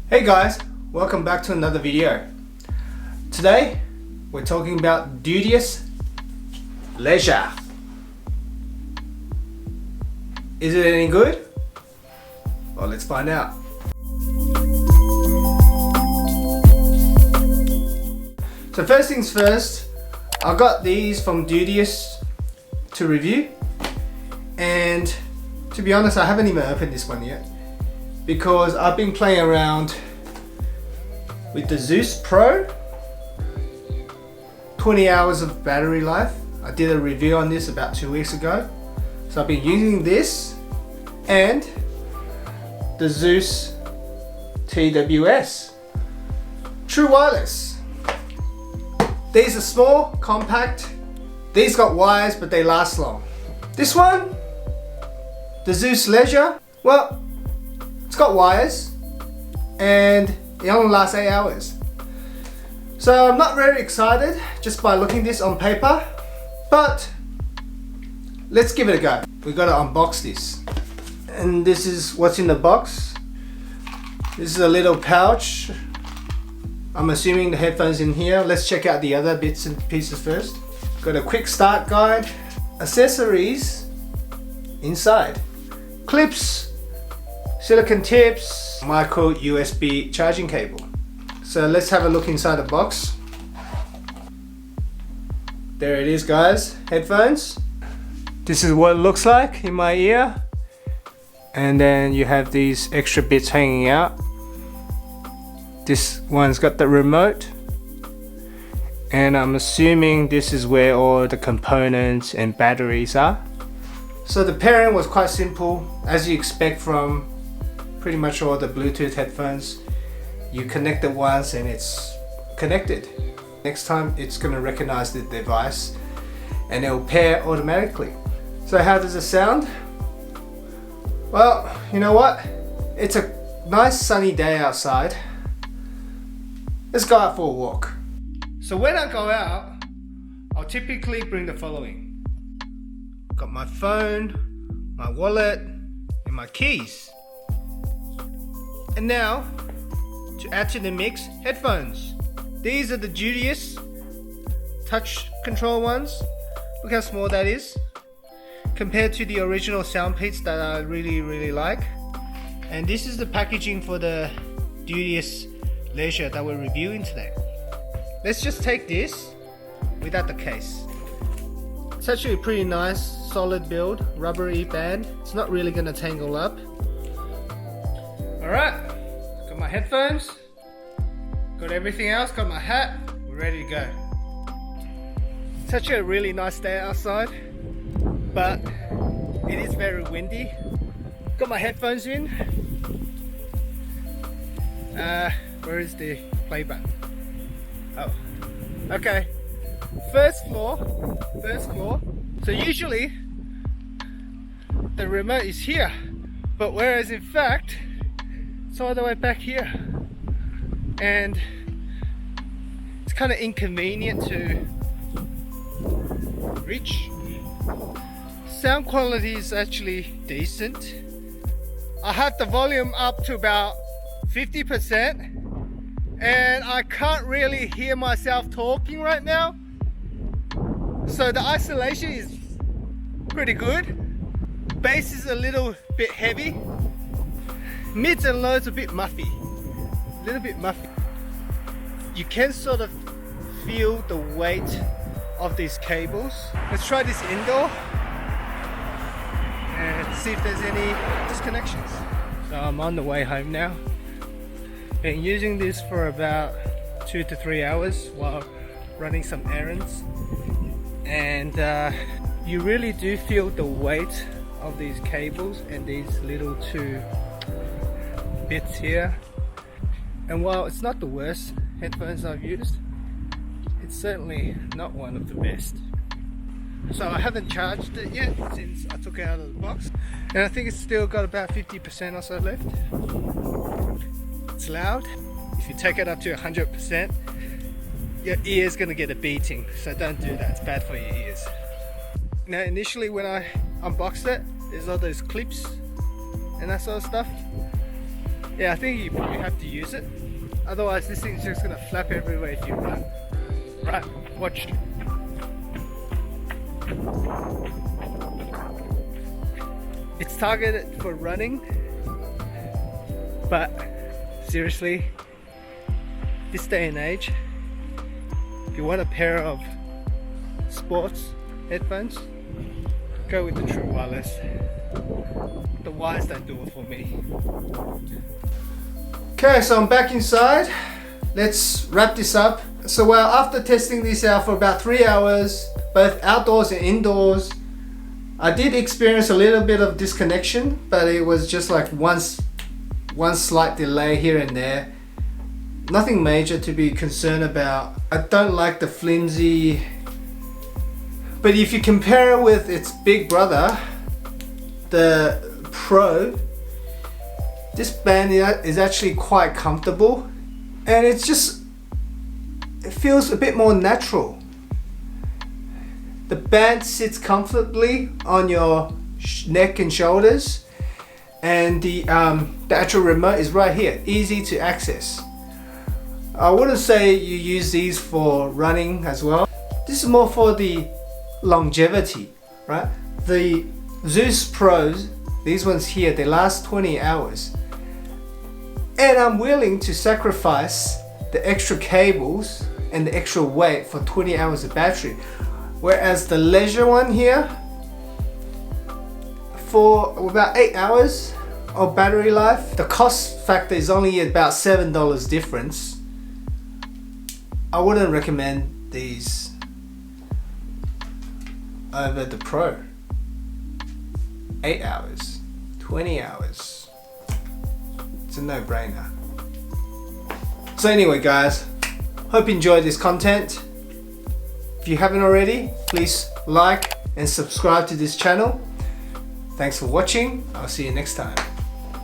Hey guys, welcome back to another video. Today we're talking about Dudios Leisure. Is it any good? Well, let's find out. So first things first, I got these from Dudios to review, and to be honest, I haven't even opened this one yet because I've been playing around with the Zeus Pro. 20 hours of battery life. I did a review on this about 2 weeks ago. So I've been using this and the Zeus TWS True Wireless. These are small, compact. These got wires, but they last long. This one, the Zeus Leisure, well, it's got wires and it only lasts 8 hours. So I'm not very excited just by looking this on paper, but let's give it a go. We gotta unbox this. And this is what's in the box. This is a little pouch. I'm assuming the headphones in here. Let's check out the other bits and pieces first. Got a quick start guide, accessories inside, clips, silicone tips, micro USB charging cable. So let's have a look inside the box. There it is, guys, headphones. This is what it looks like in my ear. And then you have these extra bits hanging out. This one's got the remote. And I'm assuming this is where all the components and batteries are. So the pairing was quite simple, as you expect from pretty much all the Bluetooth headphones. You connect it once and it's connected. Next time it's going to recognize the device and it'll pair automatically. So how does it sound? Well, you know what? It's a nice sunny day outside. Let's go out for a walk. So when I go out, I'll typically bring the following. Got my phone, my wallet, and my keys. And now, to add to the mix, headphones. These are the Dudios touch control ones. Look how small that is compared to the original SoundPeats that I really like. And this is the packaging for the Dudios Leisure that we're reviewing today. Let's just take this without the case. It's actually a pretty nice solid build, rubbery band. It's not really going to tangle up. Alright, got my headphones, got everything else, got my hat, we're ready to go. It's actually a really nice day outside, but it is very windy. Got my headphones in. Where is the play button? Oh, okay. First floor. So usually the remote is here, but whereas in fact it's all the way back here, and it's kind of inconvenient to reach. Sound quality is actually decent. I have the volume up to about 50% and I can't really hear myself talking right now, so the isolation is pretty good. Bass is a little bit heavy. Mids and lows a bit muffy, a little bit muffy. You can sort of feel the weight of these cables. Let's try this indoor and see if there's any disconnections. So I'm on the way home now. Been using this for about 2 to 3 hours while running some errands, and you really do feel the weight of these cables and these little two bits here. And while it's not the worst headphones I've used, it's certainly not one of the best. So I haven't charged it yet since I took it out of the box, and I think it's still got about 50% or so left. It's loud. If you take it up to 100%, your ear's gonna get a beating, so don't do that, it's bad for your ears. Now initially when I unboxed it, there's all those clips and that sort of stuff. Yeah, I think you have to use it. Otherwise this thing's just gonna flap everywhere if you run. Right, watch. It's targeted for running, but seriously, this day and age, if you want a pair of sports headphones, go with the true wireless. The wires don't do it for me. Okay, so I'm back inside. Let's wrap this up. So after testing this out for about 3 hours, both outdoors and indoors, I did experience a little bit of disconnection, but it was just like one slight delay here and there. Nothing major to be concerned about. I don't like the flimsy, but if you compare it with its big brother, the Pro, this band is actually quite comfortable, and it feels a bit more natural. The band sits comfortably on your neck and shoulders, and the actual remote is right here, easy to access. I wouldn't say you use these for running as well. This is more for the longevity, right? The Zeus Pros, these ones here, they last 20 hours. And I'm willing to sacrifice the extra cables and the extra weight for 20 hours of battery. Whereas the leisure one here, for about 8 hours of battery life, the cost factor is only about $7 difference. I wouldn't recommend these over the Pro. 8 hours, 20 hours. It's a no-brainer. So anyway guys, hope you enjoyed this content. If you haven't already, please like and subscribe to this channel. Thanks for watching. I'll see you next time.